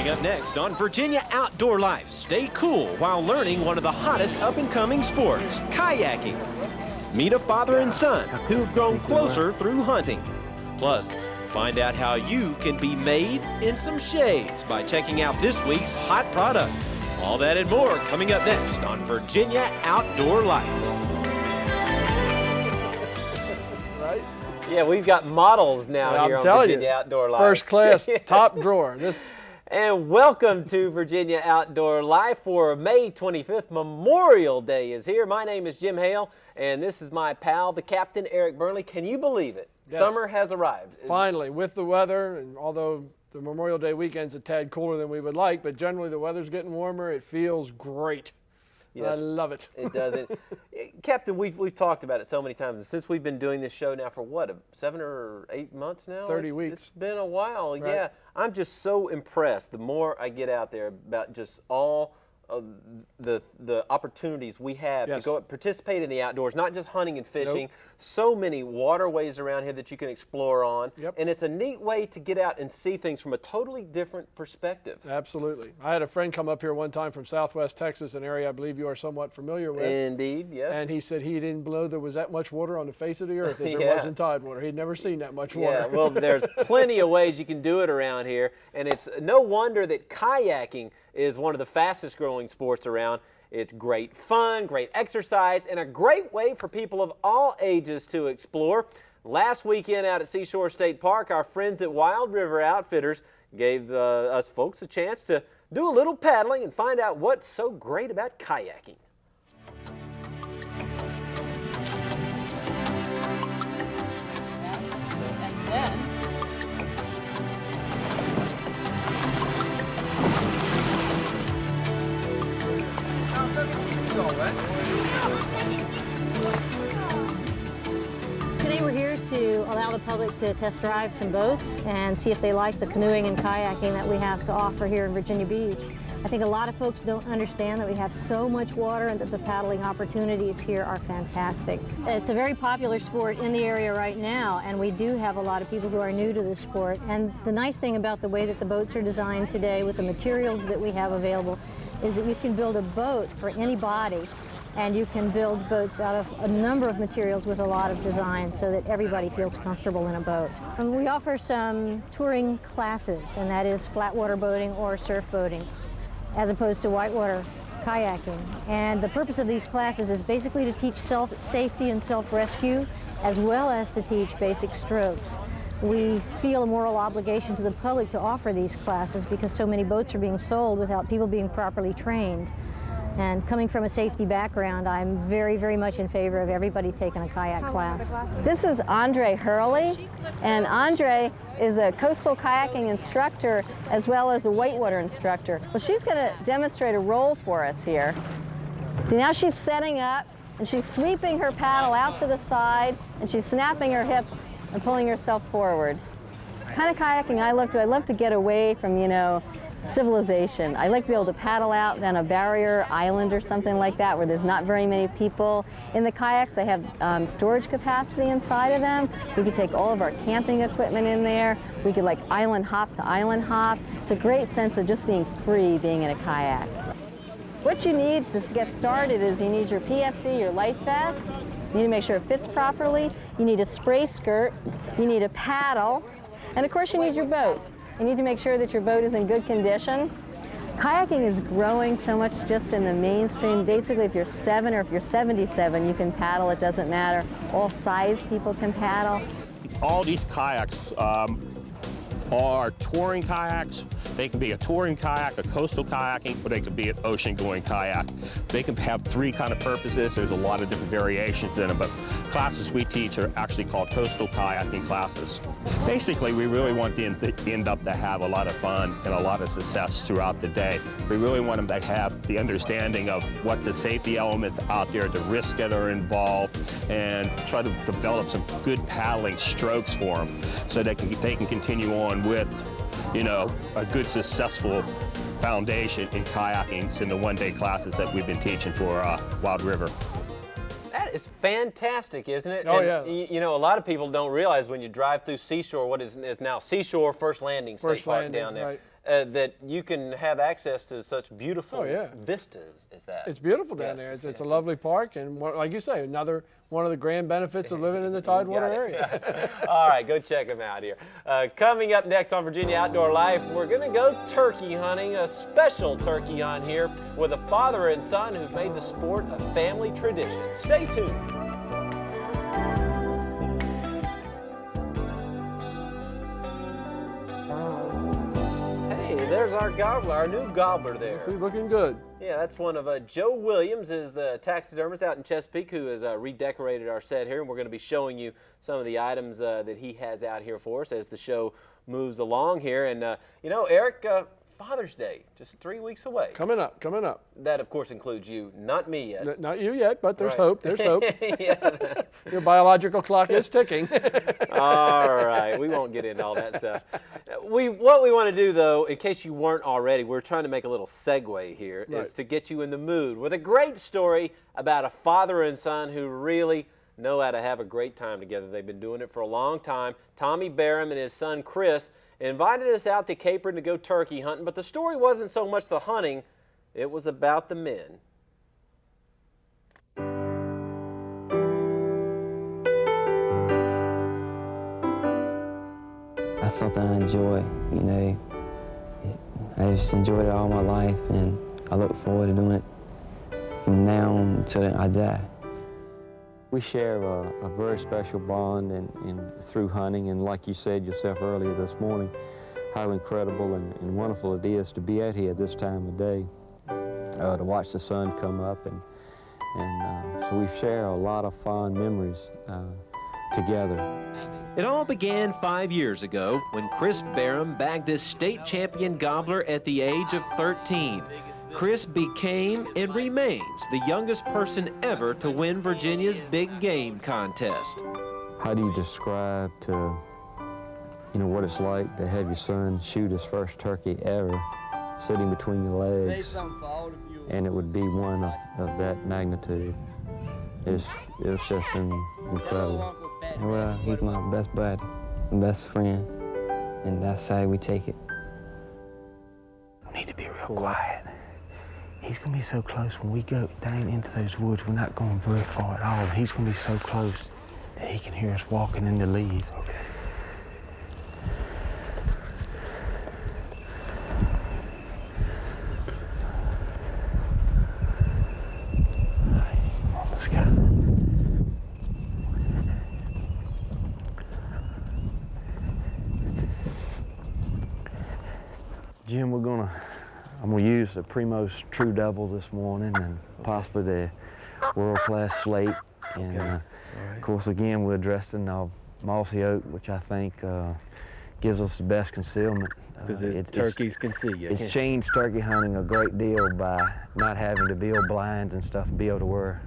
Coming up next on Virginia Outdoor Life, stay cool while learning one of the hottest up-and-coming sports, kayaking. Meet a father and son who've grown closer through hunting. Plus, find out how you can be made in some shades by checking out this week's hot product. All that and more coming up next on Virginia Outdoor Life. Right? Yeah, we've got models now here on Virginia Outdoor Life. First class, top drawer. And welcome to Virginia Outdoor Life for May 25th. Memorial Day is here. My name is Jim Hale, and this is my pal, the Captain Eric Burnley. Can you believe it? Yes. Summer has arrived. Finally, with the weather, and although the Memorial Day weekend's a tad cooler than we would like, but generally the weather's getting warmer. It feels great. Yes, I love it. It does. Captain, we've talked about it so many times. Since we've been doing this show now for what, 7 or 8 months now? 30 weeks. It's been a while, right. Yeah. I'm just so impressed the more I get out there about just all of the opportunities we have to go participate in the outdoors, not just hunting and fishing. Nope. So many waterways around here that you can explore on. Yep. And it's a neat way to get out and see things from a totally different perspective. Absolutely. I had a friend come up here one time from Southwest Texas, an area I believe you are somewhat familiar with. Indeed, yes. And he said he didn't know there was that much water on the face of the earth as there was in Tidewater. He'd never seen that much water. Yeah, well, there's plenty of ways you can do it around here, and it's no wonder that kayaking is one of the fastest growing sports around. It's great fun, great exercise, and a great way for people of all ages to explore. Last weekend out at Seashore State Park, our friends at Wild River Outfitters gave us folks a chance to do a little paddling and find out what's so great about kayaking. Today we're here to allow the public to test drive some boats and see if they like the canoeing and kayaking that we have to offer here in Virginia Beach. I think a lot of folks don't understand that we have so much water and that the paddling opportunities here are fantastic. It's a very popular sport in the area right now, and we do have a lot of people who are new to the sport. And the nice thing about the way that the boats are designed today with the materials that we have available is that you can build a boat for any body, and you can build boats out of a number of materials with a lot of design so that everybody feels comfortable in a boat. And we offer some touring classes, and that is flat water boating or surf boating, as opposed to whitewater kayaking. And the purpose of these classes is basically to teach safety and self-rescue, as well as to teach basic strokes. We feel a moral obligation to the public to offer these classes because so many boats are being sold without people being properly trained. And coming from a safety background, I'm very, very much in favor of everybody taking a kayak class. This is Andre Hurley, and Andre is a coastal kayaking instructor as well as a whitewater instructor. Well, she's going to demonstrate a roll for us here. See, now she's setting up, and she's sweeping her paddle out to the side, and she's snapping her hips and pulling herself forward. The kind of kayaking I love to get away from, civilization. I like to be able to paddle out on a barrier island or something like that where there's not very many people. In the kayaks, they have storage capacity inside of them. We could take all of our camping equipment in there. We could island hop to island hop. It's a great sense of just being free being in a kayak. What you need just to get started is you need your PFD, your life vest. You need to make sure it fits properly. You need a spray skirt. You need a paddle. And of course you need your boat. You need to make sure that your boat is in good condition. Kayaking is growing so much just in the mainstream. Basically, if you're 7 or if you're 77, you can paddle, it doesn't matter. All size people can paddle. All these kayaks are touring kayaks. They can be a touring kayak, a coastal kayaking, or they can be an ocean-going kayak. They can have 3 kind of purposes. There's a lot of different variations in them, but classes we teach are actually called coastal kayaking classes. Basically, we really want them to end up to have a lot of fun and a lot of success throughout the day. We really want them to have the understanding of what the safety elements out there, the risks that are involved, and try to develop some good paddling strokes for them so they can continue on with, a good successful foundation in kayaking in the one-day classes that we've been teaching for Wild River. That is fantastic, isn't it? Oh, and, yeah. A lot of people don't realize when you drive through Seashore, what is now Seashore First Landing State Park down there. Right. that you can have access to such beautiful Oh, yeah. vistas as that. It's beautiful down Yes, there. It's yes. a lovely park, and like you say, another one of the grand benefits of living in the Tidewater Got it. area. All right, go check them out here. Coming up next on Virginia Outdoor Life, we're going to go turkey hunting, a special turkey hunt here with a father and son who've made the sport a family tradition. Stay tuned. Hey, there's our gobbler, our new gobbler there. See, looking good. Yeah, that's one of Joe Williams, is the taxidermist out in Chesapeake, who has redecorated our set here, and we're going to be showing you some of the items that he has out here for us as the show moves along here. And you know, Eric, Father's Day, just 3 weeks away. Coming up. That, of course, includes you, not me yet. Not you yet, but there's Right. hope. There's hope. Yeah. Your biological clock is ticking. All right, we won't get into all that stuff. What we want to do, though, in case you weren't already, we're trying to make a little segue here, is Right. to get you in the mood with a great story about a father and son who really know how to have a great time together. They've been doing it for a long time. Tommy Barham and his son Chris invited us out to Capron to go turkey hunting, but the story wasn't so much the hunting, it was about the men. That's something I enjoy, you know. I just enjoyed it all my life, and I look forward to doing it from now until I die. We share a very special bond through hunting, and like you said yourself earlier this morning, how incredible and wonderful it is to be out here at this time of day, to watch the sun come up, and so we share a lot of fond memories together. It all began 5 years ago when Chris Barham bagged this state champion gobbler at the age of 13. Chris became and remains the youngest person ever to win Virginia's big game contest. How do you describe to, you know, what it's like to have your son shoot his first turkey ever, sitting between your legs, and it would be one of that magnitude? It's just incredible. Well, he's my best buddy, best friend, and that's how we take it. We need to be real quiet. He's gonna be so close when we go down into those woods. We're not going very far at all. He's gonna be so close that he can hear us walking in the leaves. Okay. All right, come on, let's go. Jim, I'm gonna use the Primos True Double this morning, and possibly the World Class Slate. And of course, again, we're dressed in our mossy oak, which I think gives us the best concealment. Because turkeys can see you. It's changed turkey hunting a great deal by not having to build blinds and stuff and be able to wear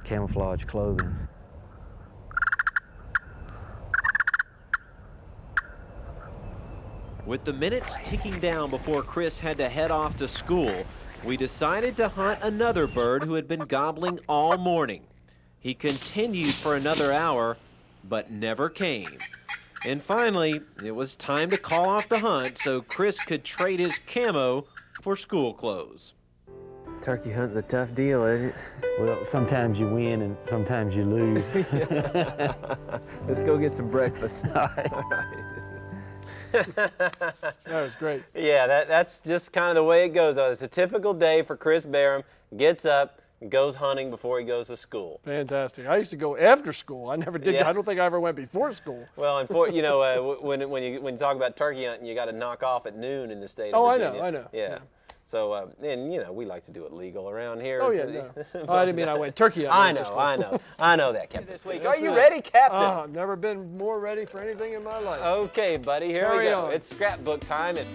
camouflage clothing. With the minutes ticking down before Chris had to head off to school, we decided to hunt another bird who had been gobbling all morning. He continued for another hour, but never came. And finally, it was time to call off the hunt so Chris could trade his camo for school clothes. Turkey hunting's a tough deal, isn't it? Well, sometimes you win and sometimes you lose. Let's go get some breakfast. All right. That was great. Yeah, that's just kind of the way it goes. It's a typical day for Chris Barham. Gets up, goes hunting before he goes to school. Fantastic. I used to go after school. I never did. Yeah. I don't think I ever went before school. Well, and for, you know, when you talk about turkey hunting, you got to knock off at noon in the state of Oh, Virginia. I know. Yeah. So, and you know, we like to do it legal around here. Oh, yeah, no. Oh, I didn't mean I went turkey hunting. I know that, Captain. This week, That's are you right. ready, Captain? I've never been more ready for anything in my life. Okay, buddy, here we Carry go. on. It's scrapbook time, and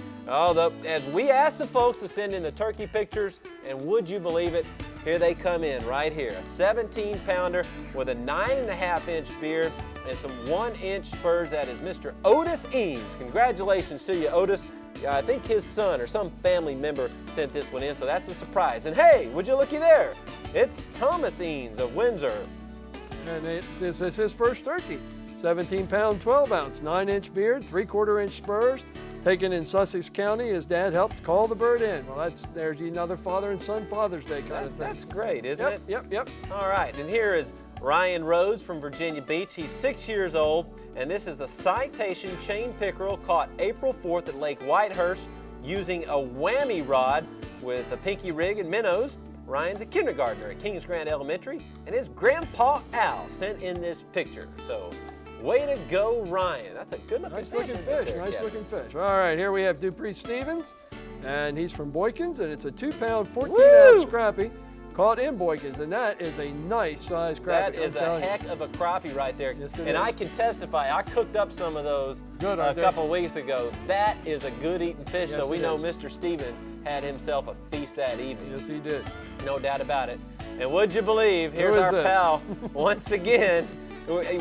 as we asked the folks to send in the turkey pictures, and would you believe it, here they come in right here. A 17-pounder with a 9.5-inch beard and some 1-inch spurs. That is Mr. Otis Eanes. Congratulations to you, Otis. I think his son or some family member sent this one in, so that's a surprise. And hey, would you looky there? It's Thomas Eanes of Windsor. And this is his first turkey. 17-pound, 12-ounce, 9-inch beard, 3/4-inch spurs, taken in Sussex County. His dad helped call the bird in. Well, there's another father and son Father's Day kind of thing. That's great, isn't it? Yep. All right, and here is Ryan Rhodes from Virginia Beach. He's 6 years old, and this is a citation chain pickerel caught April 4th at Lake Whitehurst using a whammy rod with a pinky rig and minnows. Ryan's a kindergartner at Kings Grant Elementary, and his grandpa Al sent in this picture. So, way to go, Ryan. That's a good looking fish. Nice looking fish. All right, here we have Dupree Stevens, and he's from Boykins, and it's a 2-pound, 14-ounce crappie caught in Boykins, and that is a nice size crappie. That is a heck of a crappie right there. Yes, it and is. I can testify, I cooked up some of those a couple of weeks ago. That is a good eating fish, Yes, so we it know is. Mr. Stevens had himself a feast that evening. Yes, he did. No doubt about it. And would you believe, here's Who is our this? pal once again.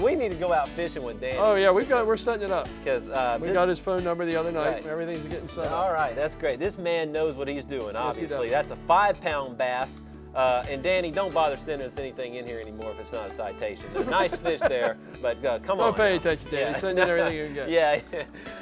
We need to go out fishing with Danny. Oh yeah, we're setting it up. Because we got his phone number the other night. Right. Everything's getting set up. All right, that's great. This man knows what he's doing, obviously. does. That's a 5-pound bass. And Danny, don't bother sending us anything in here anymore if it's not a citation. A nice fish there, but come on. Don't pay now. attention, Danny. Send in everything you can get. Yeah,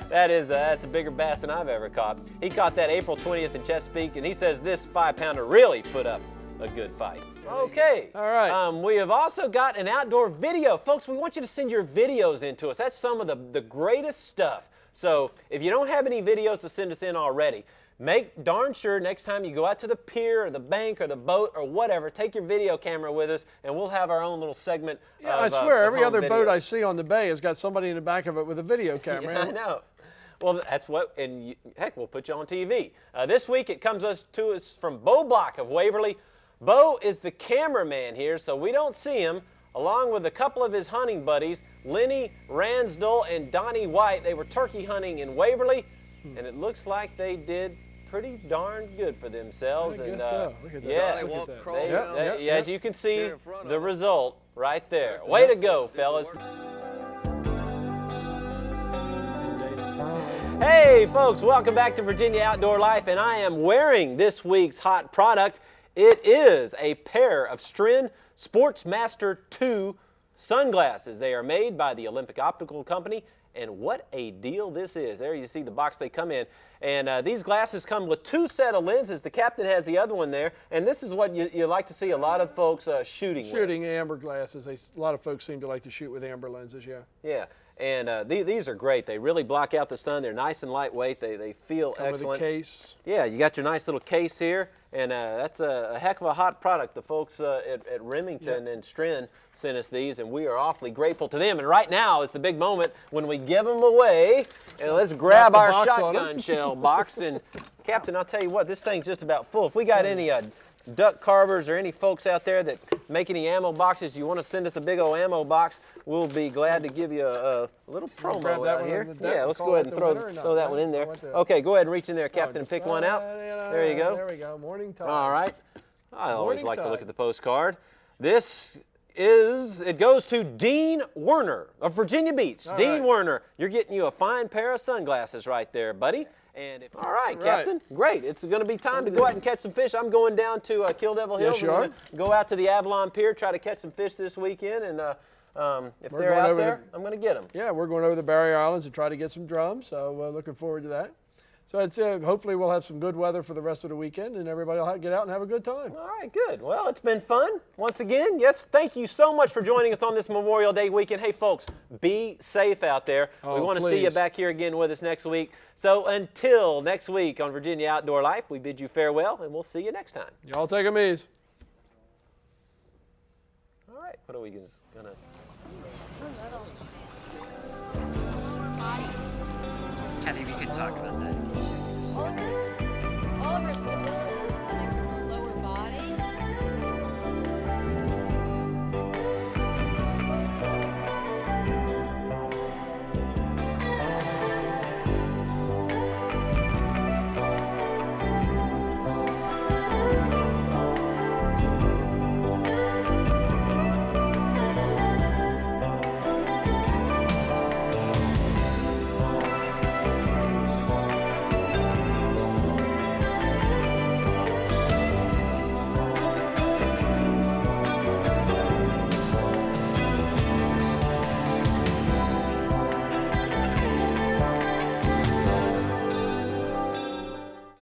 that's a bigger bass than I've ever caught. He caught that April 20th in Chesapeake, and he says this 5-pounder really put up a good fight. Okay. All right. We have also got an outdoor video. Folks, we want you to send your videos in to us. That's some of the greatest stuff. So if you don't have any videos to send us in already, make darn sure next time you go out to the pier or the bank or the boat or whatever, take your video camera with us, and we'll have our own little segment. Yeah, of, I swear, of every home other boat videos. I see on the bay has got somebody in the back of it with a video camera. Yeah, I know. Well, that's what, and heck, we'll put you on TV. This week it comes to us from Bo Block of Waverly. Bo is the cameraman here, so we don't see him, along with a couple of his hunting buddies, Lenny Ransdell and Donnie White. They were turkey hunting in Waverly, and it looks like they did pretty darn good for themselves. I and guess so. Look at that. yeah, Look at that. as you can see, the result right there. Way to go, fellas. Hey folks, welcome back to Virginia Outdoor Life, and I am wearing this week's hot product. It is a pair of Strin Sportsmaster 2 sunglasses. They are made by the Olympic Optical Company, and what a deal this is. There you see the box they come in, and these glasses come with 2 sets of lenses. The captain has the other one there, and this is what you like to see a lot of folks shooting with. Shooting amber glasses. A lot of folks seem to like to shoot with amber lenses, yeah. Yeah. And these are great. They really block out the sun. They're nice and lightweight. They feel Come excellent. with a case. Yeah, you got your nice little case here, and that's a heck of a hot product. The folks at Remington and Strin sent us these, and we are awfully grateful to them. And right now is the big moment when we give them away. And let's grab the our box on shotgun it. shell box. And Captain, I'll tell you what, this thing's just about full. If we got any duck carvers or any folks out there that make any ammo boxes, you want to send us a big old ammo box, we'll be glad to give you a little grab promo that out one here. in the deck Yeah, and let's call go ahead that and the throw winner or not? that one in there. I want that. Okay, go ahead and reach in there, Captain, and just- pick one out. There you go. There we go. Morning time. All right. I always Morning like to look tide. at the postcard. It goes to Dean Werner of Virginia Beach. All Dean right. Werner, you're getting you a fine pair of sunglasses right there, buddy. And all right, Captain, great. It's going to be time to go out and catch some fish. I'm going down to Kill Devil Hills. Yes, you I'm are. gonna go out to the Avalon Pier, try to catch some fish this weekend, and if We're they're going out over there, I'm going to get them. Yeah, we're going over the Barrier Islands to try to get some drums, so looking forward to that. So it's, hopefully we'll have some good weather for the rest of the weekend, and everybody will get out and have a good time. All right, good. Well, it's been fun. Once again, yes, thank you so much for joining us on this Memorial Day weekend. Hey, folks, be safe out there. Oh, we want to see you please. back here again with us next week. So until next week on Virginia Outdoor Life, we bid you farewell, and we'll see you next time. Y'all take 'em easy. All right, what are we just going to... Kathy, if you could talk about that. All of our stability.